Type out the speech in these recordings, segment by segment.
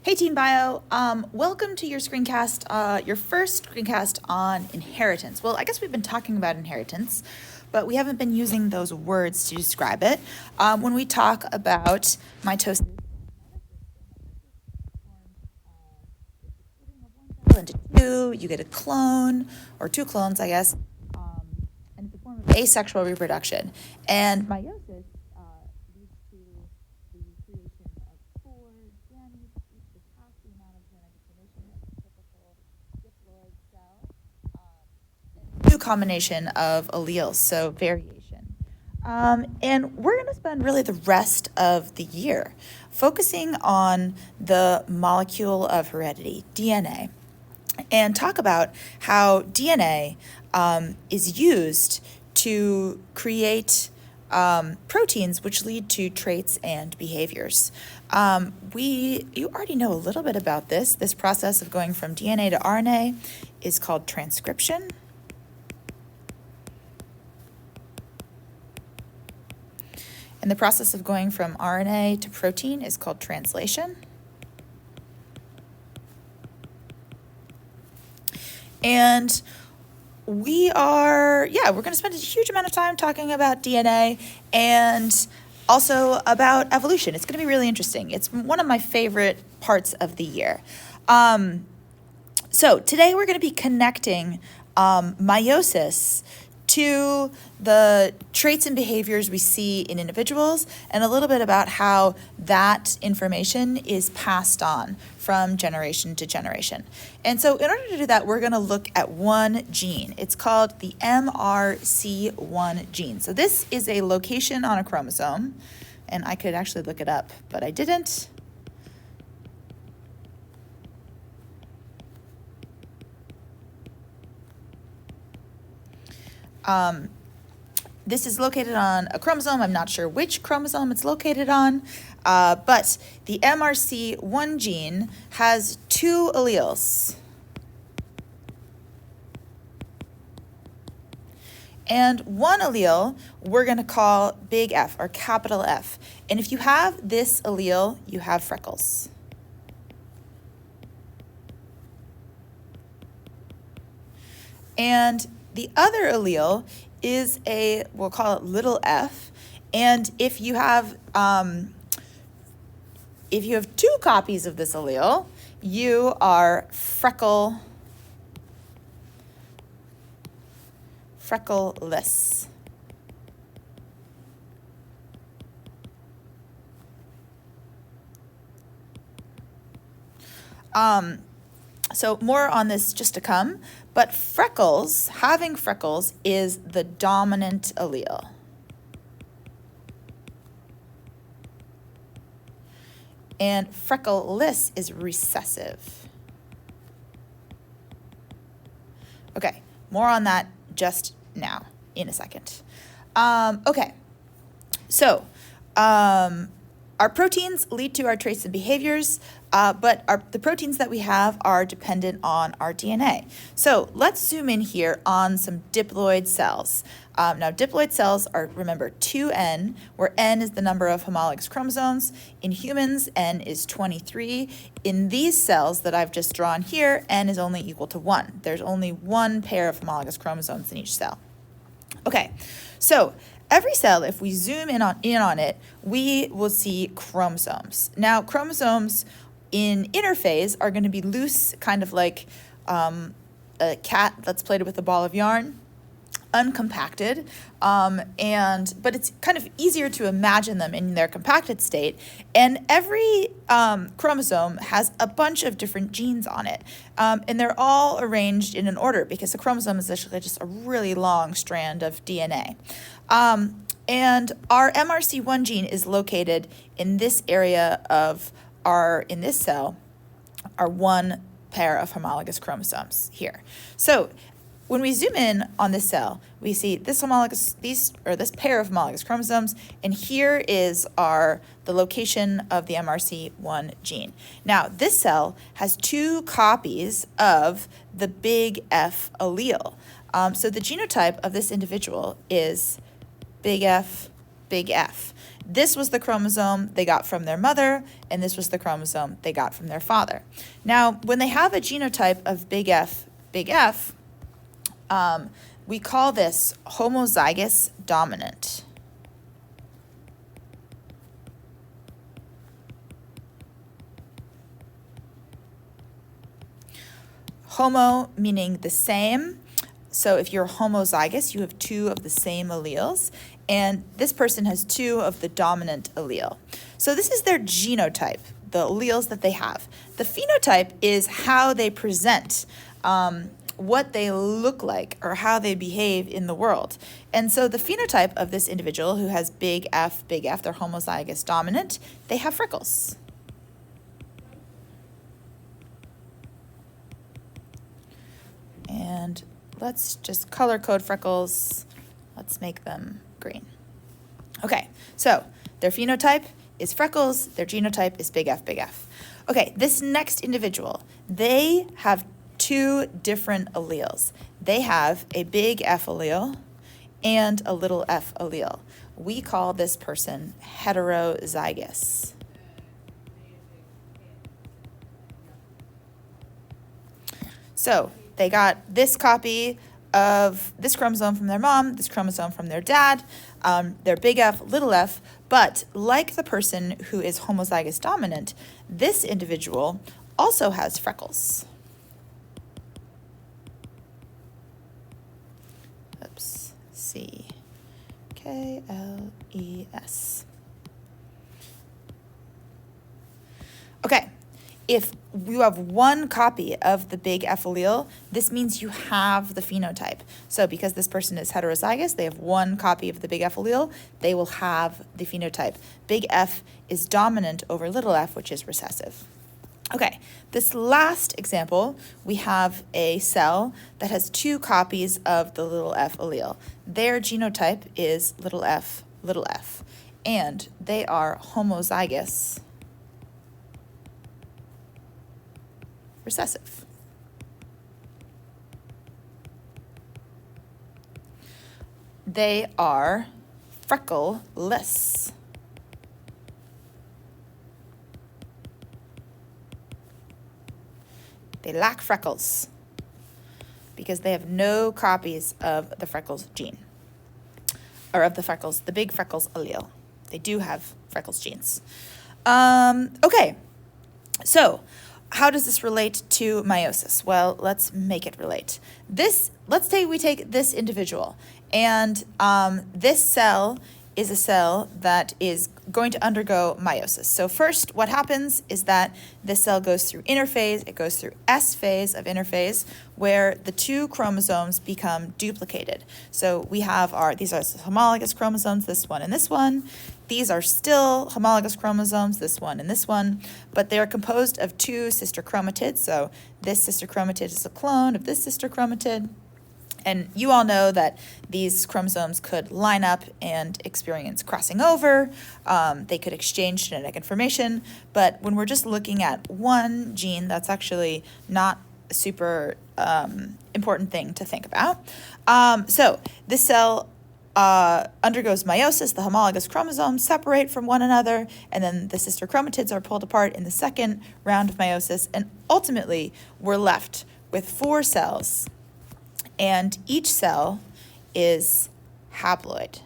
Hey Team Bio, welcome to your screencast, your first screencast on inheritance. Well, I guess we've been talking about inheritance, but we haven't been using those words to describe it. When we talk about mitosis, into two, you get a clone, or two clones, I guess, and it's a form of asexual reproduction. And meiosis leads to the creation of four gametes, each with half the amount of genetic information as a typical diploid cell, and new combination of alleles, so variation. And we're going to spend really the rest of the year focusing on the molecule of heredity, DNA, and talk about how DNA is used to create proteins which lead to traits and behaviors. You already know a little bit about this. This process of going from DNA to RNA is called transcription. And the process of going from RNA to protein is called translation. And we're going to spend a huge amount of time talking about DNA and also about evolution. It's going to be really interesting. It's one of my favorite parts of the year. So today we're going to be connecting meiosis to the traits and behaviors we see in individuals, and a little bit about how that information is passed on from generation to generation. And so in order to do that, we're going to look at one gene. It's called the MRC1 gene. So this is a location on a chromosome, and I could actually look it up, but I didn't. This is located on a chromosome. I'm not sure which chromosome it's located on, but the MRC1 gene has two alleles. And one allele we're going to call big F, or capital F. And if you have this allele, you have freckles. And the other allele is we'll call it little f, and if you have two copies of this allele, you are freckleless. So more on this just to come, but having freckles is the dominant allele. And freckleless is recessive. Okay, more on that just now, in a second. Okay, so our proteins lead to our traits and behaviors, but the proteins that we have are dependent on our DNA. So let's zoom in here on some diploid cells. Now, diploid cells are, remember, 2N, where N is the number of homologous chromosomes. In humans, N is 23. In these cells that I've just drawn here, N is only equal to 1. There's only one pair of homologous chromosomes in each cell. Okay, so every cell, if we zoom in on it, we will see chromosomes. Now, chromosomes in interphase are going to be loose, kind of like a cat that's played with a ball of yarn, uncompacted, but it's kind of easier to imagine them in their compacted state. And every chromosome has a bunch of different genes on it, and they're all arranged in an order because a chromosome is actually just a really long strand of DNA. And our MRC1 gene is located in this area of in this cell, our one pair of homologous chromosomes here. So when we zoom in on this cell, we see this pair of homologous chromosomes, and here is the location of the MRC1 gene. Now, this cell has two copies of the big F allele. So the genotype of this individual is big F, big F. This was the chromosome they got from their mother, and this was the chromosome they got from their father. Now, when they have a genotype of big F, we call this homozygous dominant. Homo meaning the same. So if you're homozygous, you have two of the same alleles, and this person has two of the dominant allele. So this is their genotype, the alleles that they have. The phenotype is how they present, what they look like, or how they behave in the world. And so the phenotype of this individual who has big F, they're homozygous dominant, they have freckles. And let's just color code freckles. Let's make them green. Okay, so their phenotype is freckles, their genotype is big F. Okay, this next individual, they have two different alleles. They have a big F allele and a little f allele. We call this person heterozygous. So they got this copy of this chromosome from their mom, this chromosome from their dad, their big F, little f, but like the person who is homozygous dominant, this individual also has freckles. Oops, C-K-L-E-S. Okay. If you have one copy of the big F allele, this means you have the phenotype. So because this person is heterozygous, they have one copy of the big F allele, they will have the phenotype. Big F is dominant over little f, which is recessive. Okay, this last example, we have a cell that has two copies of the little f allele. Their genotype is little f, and they are homozygous recessive. They are freckleless. They lack freckles because they have no copies of the freckles gene, or of the big freckles allele. They do have freckles genes. Okay, so how does this relate to meiosis? Well, let's make it relate. Let's say we take this individual, and this cell is a cell that is going to undergo meiosis. So first, what happens is that this cell goes through interphase. It goes through S phase of interphase, where the two chromosomes become duplicated. So we have these are homologous chromosomes, this one and this one. These are still homologous chromosomes, this one and this one, but they are composed of two sister chromatids. So this sister chromatid is a clone of this sister chromatid. And you all know that these chromosomes could line up and experience crossing over. They could exchange genetic information. But when we're just looking at one gene, that's actually not a super important thing to think about. So this cell undergoes meiosis. The homologous chromosomes separate from one another, and then the sister chromatids are pulled apart in the second round of meiosis. And ultimately, we're left with 4 cells. And each cell is haploid,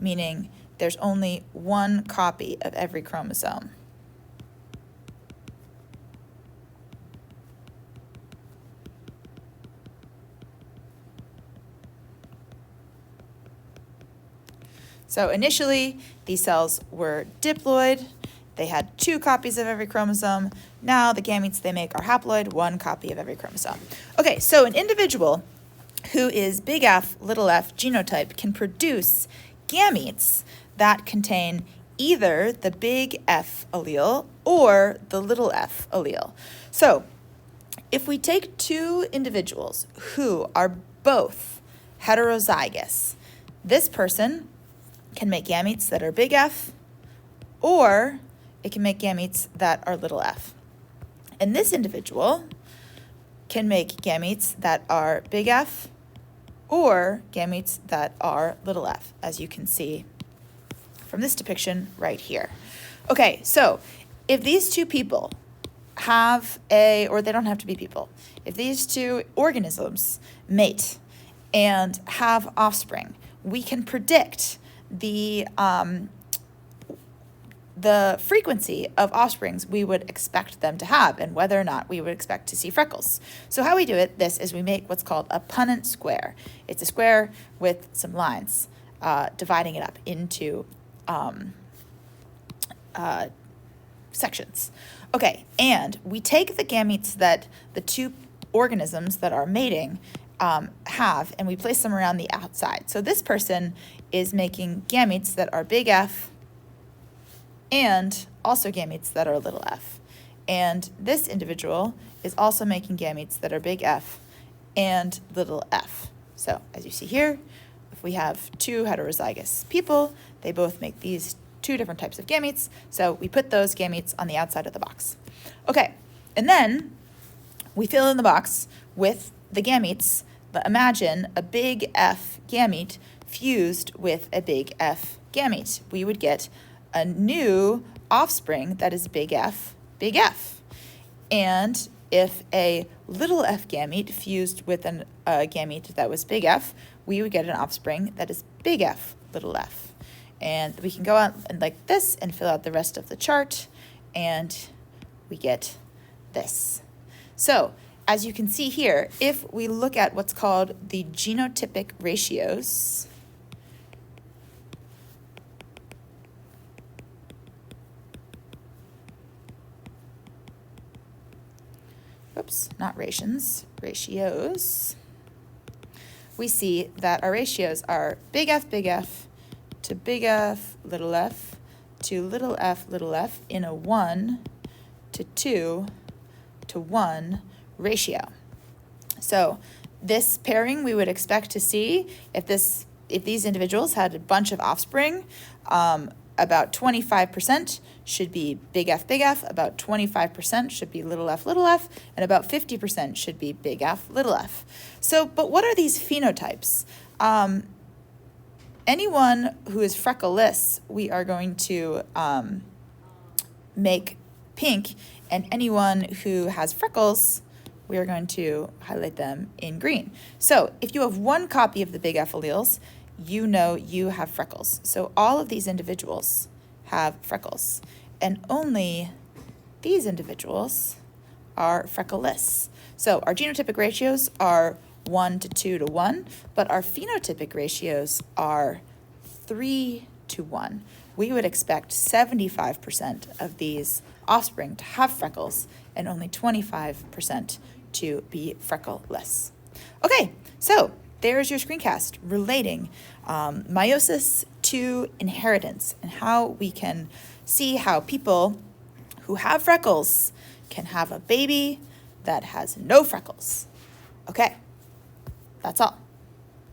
meaning there's only one copy of every chromosome. So initially, these cells were diploid. They had 2 copies of every chromosome. Now the gametes they make are haploid, 1 copy of every chromosome. Okay, so an individual who is big F, little f genotype can produce gametes that contain either the big F allele or the little f allele. So if we take 2 individuals who are both heterozygous, this person can make gametes that are big F, or it can make gametes that are little f. And this individual can make gametes that are big F or gametes that are little f, as you can see from this depiction right here. Okay, so if these two people have or they don't have to be people, if these two organisms mate and have offspring, we can predict the frequency of offsprings we would expect them to have and whether or not we would expect to see freckles. So how we do this is we make what's called a Punnett square. It's a square with some lines dividing it up into sections. Okay, and we take the gametes that the two organisms that are mating have, and we place them around the outside. So this person is making gametes that are big F and also gametes that are little f. And this individual is also making gametes that are big F and little f. So as you see here, if we have two heterozygous people, they both make these two different types of gametes. So we put those gametes on the outside of the box. Okay, and then we fill in the box with the gametes. Imagine a big F gamete fused with a big F gamete. We would get a new offspring that is big F, big F. And if a little f gamete fused with a gamete that was big F, we would get an offspring that is big F, little f. And we can go out and like this and fill out the rest of the chart, and we get this. So as you can see here, if we look at what's called the genotypic ratios, oops, not rations, ratios, we see that our ratios are big F to big F, little f, to little f in a 1 to 2 to 1 ratio. So this pairing we would expect to see if these individuals had a bunch of offspring, about 25% should be big F, about 25% should be little f, and about 50% should be big F, little f. So, but what are these phenotypes? Anyone who is freckleless, we are going to make pink, and anyone who has freckles, we are going to highlight them in green. So if you have one copy of the big F alleles, you know you have freckles. So all of these individuals have freckles, and only these individuals are freckleless. So our genotypic ratios are 1 to 2 to 1, but our phenotypic ratios are 3 to 1. We would expect 75% of these offspring to have freckles and only 25% to be freckleless. Okay, so there's your screencast relating meiosis to inheritance and how we can see how people who have freckles can have a baby that has no freckles. Okay, that's all.